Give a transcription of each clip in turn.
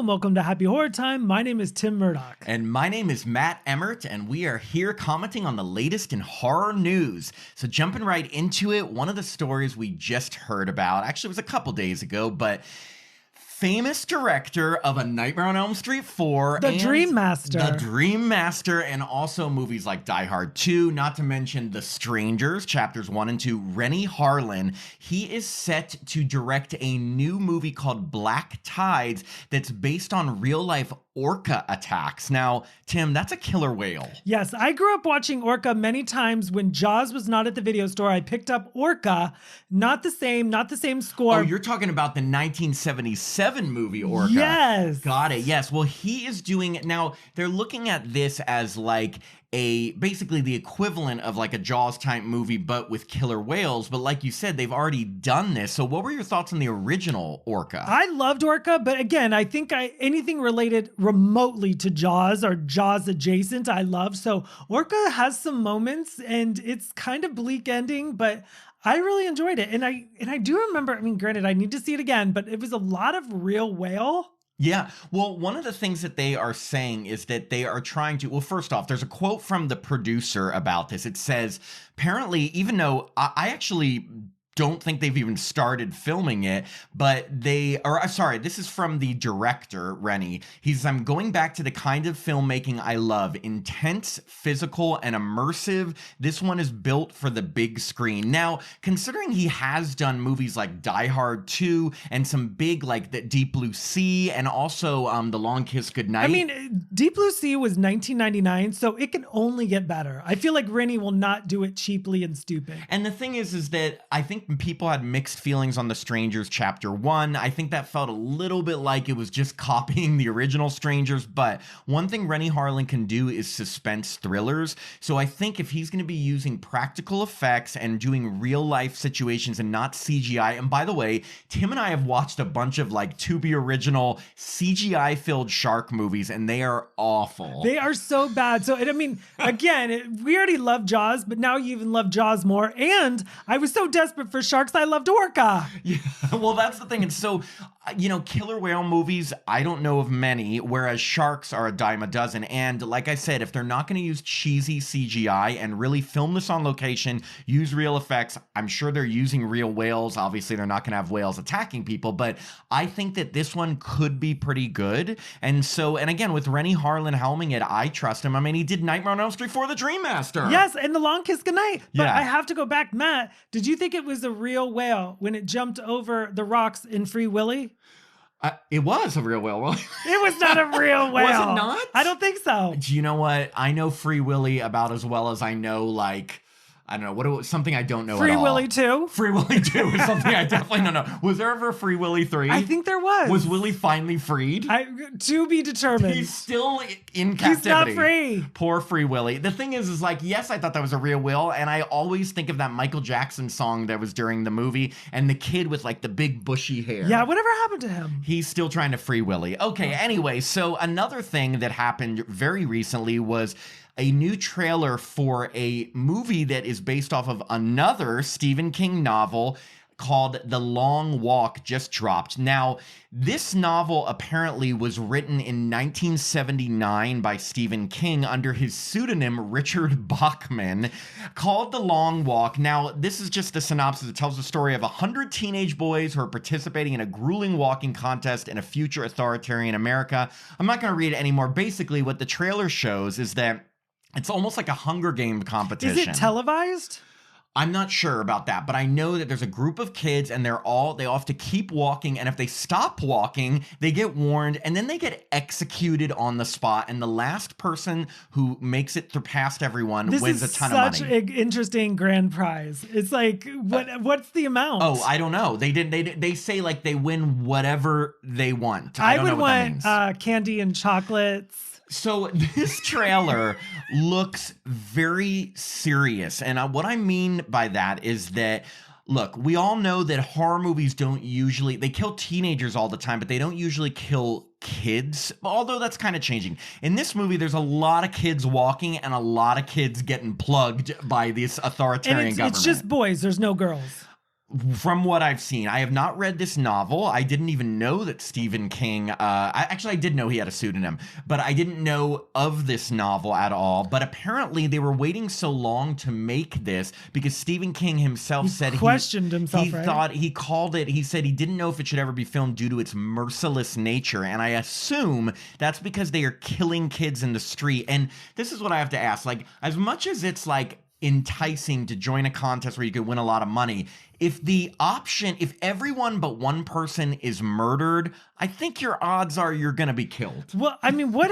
and welcome to Happy Horror Time. My name is Tim Murdoch. And my name is Matt Emmert, and we are here commenting on the latest in horror news. So jumping right into it, one of the stories we just heard about, actually it was a couple days ago, but famous director of A Nightmare on Elm Street 4. The Dream Master. The Dream Master, and also movies like Die Hard 2, not to mention The Strangers, chapters 1 and 2, Renny Harlin. He is set to direct a new movie called Black Tides that's based on real-life orca attacks. Now, Tim, that's a killer whale. Yes, I grew up watching Orca many times. When Jaws was not at the video store, I picked up Orca. Not the same score. Oh, you're talking about the 1977 movie Orca. Yes. Got it. Yes. Well, he is doing, now they're looking at this as like basically the equivalent of like a Jaws type movie, but with killer whales. But like you said, they've already done this. So what were your thoughts on the original Orca? I loved Orca, but again, I think anything related remotely to Jaws or Jaws adjacent, I love. So Orca has some moments and it's kind of bleak ending, but I really enjoyed it. And I do remember, I mean, granted, I need to see it again, but it was a lot of real whale. Yeah. Well, one of the things that they are saying is that they are trying to, well, first off, there's a quote from the producer about this. It says, apparently, even though I actually don't think they've even started filming it, but this is from the director, Renny. He says, I'm going back to the kind of filmmaking I love, intense, physical, and immersive. This one is built for the big screen. Now, considering he has done movies like Die Hard 2 and some big, like the Deep Blue Sea, and also The Long Kiss Goodnight. I mean, Deep Blue Sea was 1999, so it can only get better. I feel like Renny will not do it cheaply and stupid. And the thing is that I think people had mixed feelings on The Strangers Chapter 1. I think that felt a little bit like it was just copying the original Strangers, but one thing Renny Harlin can do is suspense thrillers. So I think if he's going to be using practical effects and doing real life situations and not CGI, and by the way, Tim and I have watched a bunch of like to be original CGI filled shark movies, and they are awful. They are so bad. So, I mean, again, we already love Jaws, but now you even love Jaws more. And I was so desperate for sharks, I loved Orca. Yeah, well, that's the thing. And so, killer whale movies, I don't know of many, whereas sharks are a dime a dozen. And like I said, if they're not going to use cheesy CGI and really film this on location, use real effects, I'm sure they're using real whales. Obviously, they're not going to have whales attacking people, but I think that this one could be pretty good. And so, and again, with Renny Harlin helming it, I trust him. I mean, he did Nightmare on Elm Street 4, The Dream Master. Yes, and The Long Kiss Goodnight. But Yeah. I have to go back. Matt, did you think it was a real whale when it jumped over the rocks in Free Willy? It was a real whale. It was not a real whale. Was it not? I don't think so. Do you know what? I know Free Willy about as well as I know, like, I don't know, something I don't know Free at all. Willy 2? Free Willy 2 is something I definitely don't know. Was there ever a Free Willy 3? I think there was. Was Willy finally freed? To be determined. He's still in captivity. He's not free. Poor Free Willy. The thing is like, yes, I thought that was a real will, and I always think of that Michael Jackson song that was during the movie, and the kid with like the big bushy hair. Yeah, whatever happened to him? He's still trying to free Willy. Okay, anyway, so another thing that happened very recently was a new trailer for a movie that is based off of another Stephen King novel called The Long Walk just dropped. Now, this novel apparently was written in 1979 by Stephen King under his pseudonym Richard Bachman, called The Long Walk. Now, this is just a synopsis. It tells the story of 100 teenage boys who are participating in a grueling walking contest in a future authoritarian America. I'm not going to read it anymore. Basically, what the trailer shows is that it's almost like a Hunger Game competition. Is it televised? I'm not sure about that, but I know that there's a group of kids and they all have to keep walking, and if they stop walking, they get warned, and then they get executed on the spot, and the last person who makes it through past everyone wins a ton of money. Such an interesting grand prize. It's like, what's the amount? Oh, I don't know. They say like they win whatever they want. I don't know what that means. Candy and chocolates. So this trailer looks very serious. And what I mean by that is that, look, we all know that horror movies they kill teenagers all the time, but they don't usually kill kids, although that's kind of changing. In this movie, there's a lot of kids walking and a lot of kids getting plugged by this authoritarian government. It's just boys. There's no girls. From what I've seen, I have not read this novel. I didn't even know that Stephen King, I did know he had a pseudonym, but I didn't know of this novel at all. But apparently they were waiting so long to make this because Stephen King himself said questioned himself, he right? thought, he called it, he said he didn't know if it should ever be filmed due to its merciless nature. And I assume that's because they are killing kids in the street. And this is what I have to ask, like, as much as it's like enticing to join a contest where you could win a lot of money, if everyone but one person is murdered, I think your odds are you're going to be killed. Well, I mean, what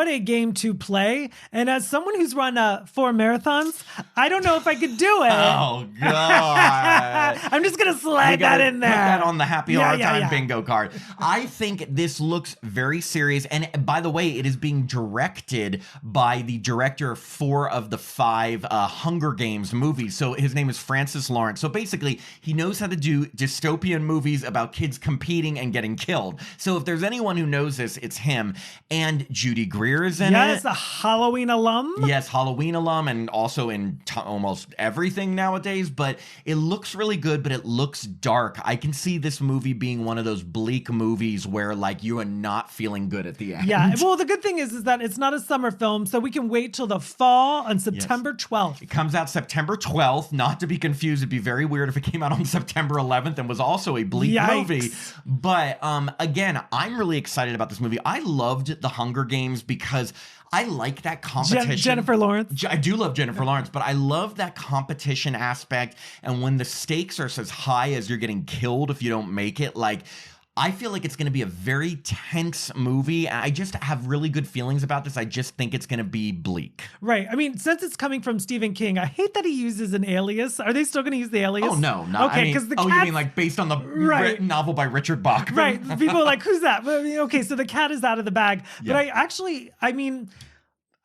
a game to play. And as someone who's run 4 marathons, I don't know if I could do it. Oh, God. I'm just going to slide that in there. Put that on the Happy Hour Time bingo card. I think this looks very serious. And by the way, it is being directed by the director of 4 of the 5 Hunger Games movies. So his name is Francis Lawrence. So basically, he knows how to do dystopian movies about kids competing and getting killed. So if there's anyone who knows this, it's him. And Judy Greer is in it. Yes, a Halloween alum. Yes, Halloween alum, and also in almost everything nowadays. But it looks really good, but it looks dark. I can see this movie being one of those bleak movies where, like, you are not feeling good at the end. Yeah, well, the good thing is that it's not a summer film, so we can wait till the fall on September 12th. It comes out September 12th, not to be confused. It'd be very weird if it came out on September 11th and was also a bleak movie. But again, I'm really excited about this movie. I loved The Hunger Games because I like that competition. Jennifer Lawrence. I do love Jennifer Lawrence, but I love that competition aspect. And when the stakes are as high as you're getting killed if you don't make it, like, I feel like it's going to be a very tense movie. I just have really good feelings about this. I just think it's going to be bleak. Right. I mean, since it's coming from Stephen King, I hate that he uses an alias. Are they still going to use the alias? Oh, no. Not, okay, because you mean like based on the novel by Richard Bachman? Right. People are like, who's that? Well, okay, so the cat is out of the bag. Yeah. But I mean,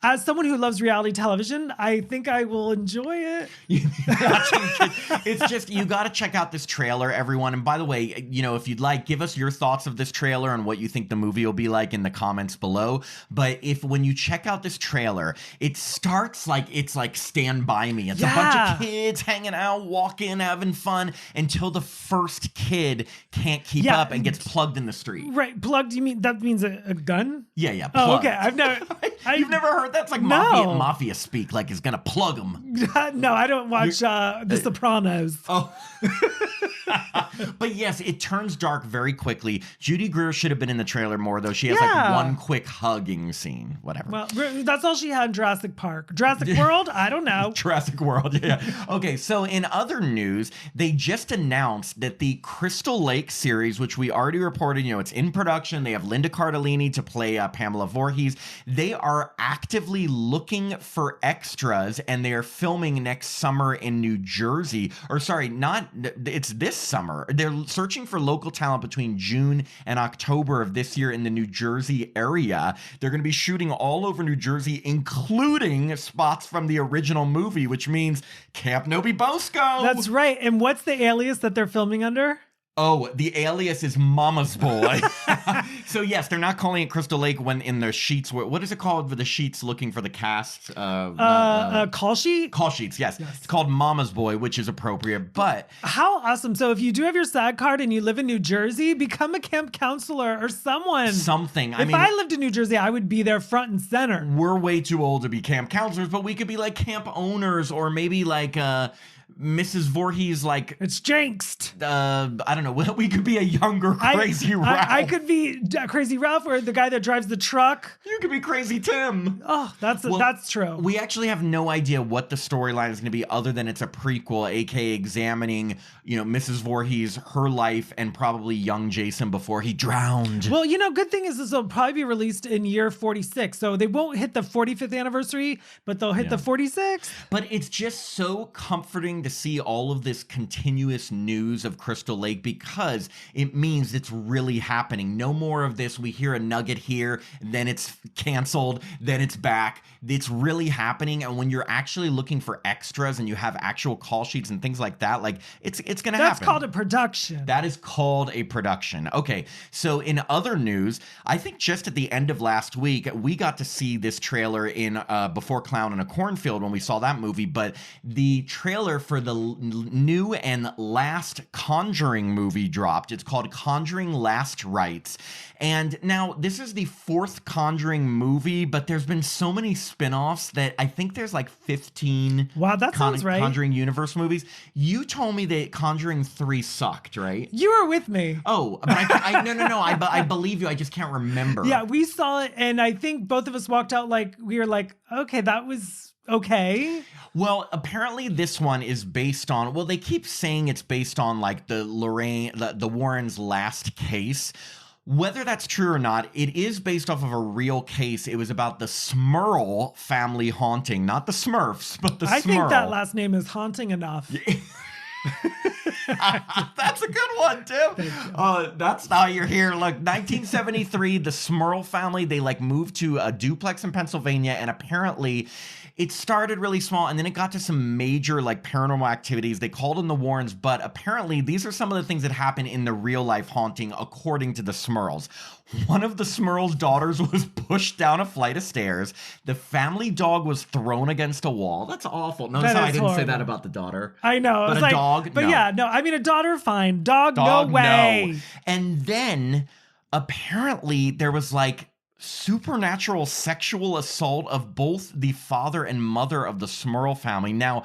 as someone who loves reality television, I think I will enjoy it. It's just, you got to check out this trailer, everyone. And by the way, you know, if you'd like, give us your thoughts of this trailer and what you think the movie will be like in the comments below. But when you check out this trailer, it starts like it's like Stand By Me. It's a bunch of kids hanging out, walking, having fun until the first kid can't keep up and gets plugged in the street. Right. Plugged, you mean, that means a gun? Yeah. Plugged. Oh, okay. You've never heard that's like mafia speak, like is gonna plug them. No, I don't watch The Sopranos. Oh. But yes, it turns dark very quickly. Judy Greer should have been in the trailer more, though. She has like one quick hugging scene, whatever. Well, that's all she had in Jurassic Park. Jurassic World? I don't know. Jurassic World, yeah. Okay, so in other news, they just announced that the Crystal Lake series, which we already reported, you know, it's in production. They have Linda Cardellini to play Pamela Voorhees. They are actively looking for extras, and they are filming next summer in New Jersey. Or sorry, it's this summer. They're searching for local talent between June and October of this year in the New Jersey area. They're going to be shooting all over New Jersey, including spots from the original movie, which means Camp Nobi Bosco. That's right. And what's the alias that they're filming under? Oh, the alias is Mama's Boy. So yes, they're not calling it Crystal Lake when in the sheets. What is it called for the sheets looking for the cast? Call sheet? Call sheets, yes. It's called Mama's Boy, which is appropriate, but... How awesome. So if you do have your SAG card and you live in New Jersey, become a camp counselor or someone. Something. If I lived in New Jersey, I would be there front and center. We're way too old to be camp counselors, but we could be like camp owners or maybe like... Mrs. Voorhees, like... It's jinxed. I don't know. We could be a younger Crazy Ralph. I could be Crazy Ralph or the guy that drives the truck. You could be Crazy Tim. Oh, that's true. We actually have no idea what the storyline is going to be other than it's a prequel, aka examining, you know, Mrs. Voorhees, her life, and probably young Jason before he drowned. Well, you know, good thing is this will probably be released in year 46. So they won't hit the 45th anniversary, but they'll hit the 46th. But it's just so comforting to see all of this continuous news of Crystal Lake because it means it's really happening. No more of this. We hear a nugget here, then it's canceled, then it's back. It's really happening. And when you're actually looking for extras and you have actual call sheets and things like that, like it's going to happen. That's called a production. That is called a production. Okay. So in other news, I think just at the end of last week, we got to see this trailer in Before Clown in a Cornfield when we saw that movie. But the trailer for the new and last Conjuring movie dropped. It's called Conjuring Last Rites. And now this is the 4th Conjuring movie, but there's been so many spin-offs that I think there's like 15 Wow, that sounds right. Conjuring universe movies. You told me that Conjuring 3 sucked, right? You were with me. Oh, but no. I believe you. I just can't remember. Yeah, we saw it, and I think both of us walked out like we were like, okay, that was okay. Well, apparently this one is based on, well, they keep saying it's based on like the Warrens' last case. Whether that's true or not, it is based off of a real case. It was about the Smurl family haunting, not the Smurfs, but the Smurl. I think that last name is haunting enough. That's a good one, Tim. That's how you're here. Look, 1973, the Smurl family, they like moved to a duplex in Pennsylvania, and apparently it started really small, and then it got to some major like paranormal activities. They called them the Warrens, but apparently these are some of the things that happen in the real life haunting, according to the Smurls. One of the Smurls' daughters was pushed down a flight of stairs. The family dog was thrown against a wall. That's awful. Notice how I didn't say that about the daughter. I know. But a dog, but no. Yeah, no. I mean, a daughter, fine. Dog no way. No. And then apparently there was like supernatural sexual assault of both the father and mother of the Smurl family. Now,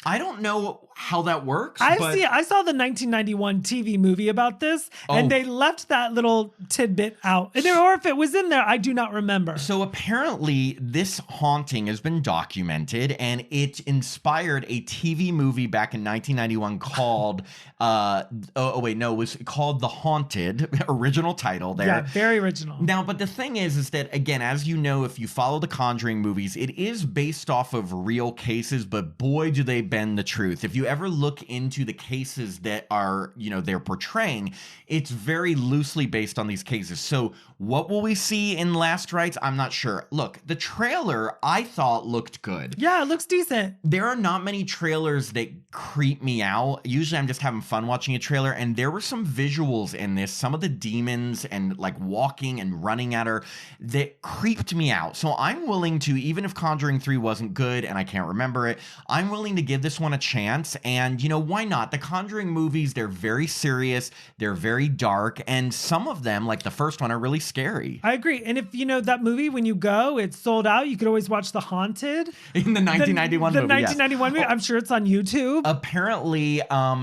I don't know how that works. I saw the 1991 TV movie about this, and they left that little tidbit out. Or if it was in there, I do not remember. So apparently this haunting has been documented, and it inspired a TV movie back in 1991 called, it was called The Haunted, original title there. Yeah, very original. Now, but the thing is that, again, as you know, if you follow the Conjuring movies, it is based off of real cases, but boy, do they bend the truth. If you ever look into the cases that are, they're portraying, it's very loosely based on these cases. So what will we see in Last Rites? I'm not sure. Look, the trailer I thought looked good. Yeah, it looks decent. There are not many trailers that creep me out. Usually I'm just having fun watching a trailer, and there were some visuals in this, some of the demons and like walking and running at her, that creeped me out. So I'm willing to, even if Conjuring 3 wasn't good and I can't remember it, I'm willing to give this one a chance. And why not? The Conjuring movies, they're very serious, they're very dark, and some of them, like the first one, are really scary. I agree. And if that movie, when you go, it's sold out, you could always watch The Haunted. In the 1991 movie, The 1991 movie. I'm sure it's on YouTube. Apparently,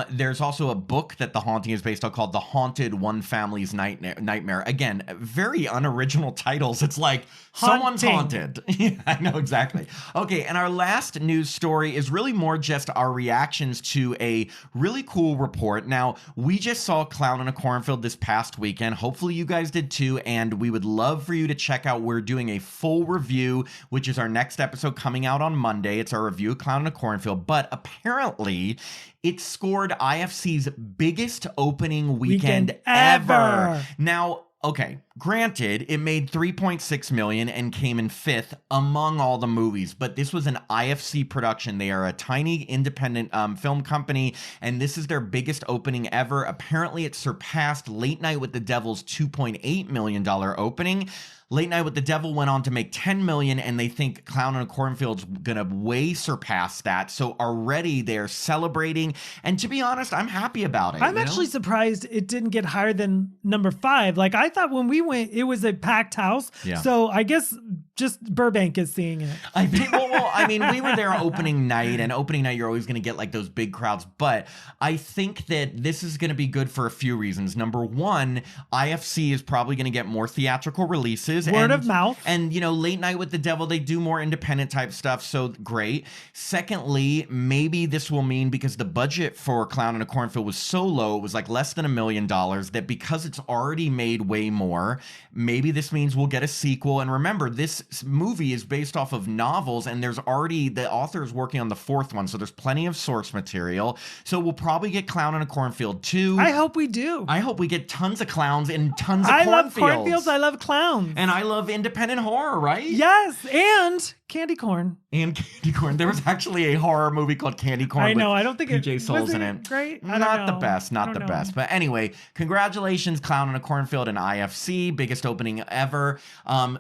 there's also a book that The Haunting is based on called The Haunted One Family's Nightmare. Again, very unoriginal titles. It's like, someone's haunted. Yeah, I know, exactly. Okay, and our last news story is really more just our reactions to a really cool report. Now, we just saw Clown in a Cornfield this past weekend. Hopefully you guys did too, and we would love for you to check out, we're doing a full review, which is our next episode coming out on Monday. It's our review of Clown in a Cornfield, but apparently it scored IFC's biggest opening weekend ever. Now, okay, granted, it made $3.6 million and came in 5th among all the movies, but this was an IFC production. They are a tiny independent film company, and this is their biggest opening ever. Apparently, it surpassed Late Night with the Devil's $2.8 million opening. Late Night with the Devil went on to make $10 million, and they think Clown in a Cornfield's gonna way surpass that. So already they're celebrating, and to be honest, I'm happy about it. I'm actually surprised it didn't get higher than number 5. Like, I thought when we went, it was a packed house. Yeah. So I guess just Burbank is seeing it. I think, well, I mean, we were there opening night, and opening night, you're always gonna get like those big crowds. But I think that this is gonna be good for a few reasons. Number one, IFC is probably gonna get more theatrical releases. Word of mouth. And, Late Night with the Devil, they do more independent type stuff, so great. Secondly, maybe this will mean, because the budget for Clown in a Cornfield was so low, it was like less than $1 million, that because it's already made way more, maybe this means we'll get a sequel. And remember, this movie is based off of novels, and there's already, the author is working on the 4th one, so there's plenty of source material. So we'll probably get Clown in a Cornfield 2. I hope we do. I hope we get tons of clowns and tons of cornfields. I love cornfields. I love clowns. And I love independent horror, right? Yes, and candy corn. And Candy Corn. There was actually a horror movie called Candy Corn. I know. I don't think PJ it Souls was in it. great. I don't Not the know. best. I Not don't the know. best. But anyway, congratulations, Clown in a Cornfield and IFC. Biggest opening ever.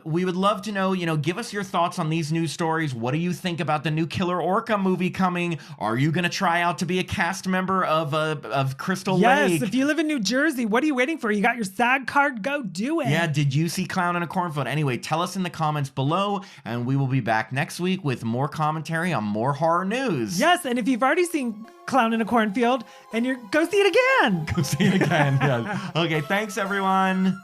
We would love to know, give us your thoughts on these news stories. What do you think about the new Killer Orca movie coming? Are you going to try out to be a cast member of Crystal Yes, Lake? if you live in New Jersey, what are you waiting for? You got your SAG card? Go do it. Yeah, did you see Clown in a Cornfield? Anyway, tell us in the comments below, and we will be back next week with more commentary on more horror news. Yes, and if you've already seen Clown in a Cornfield, and go see it again. Go see it again. Yes. Okay, thanks everyone.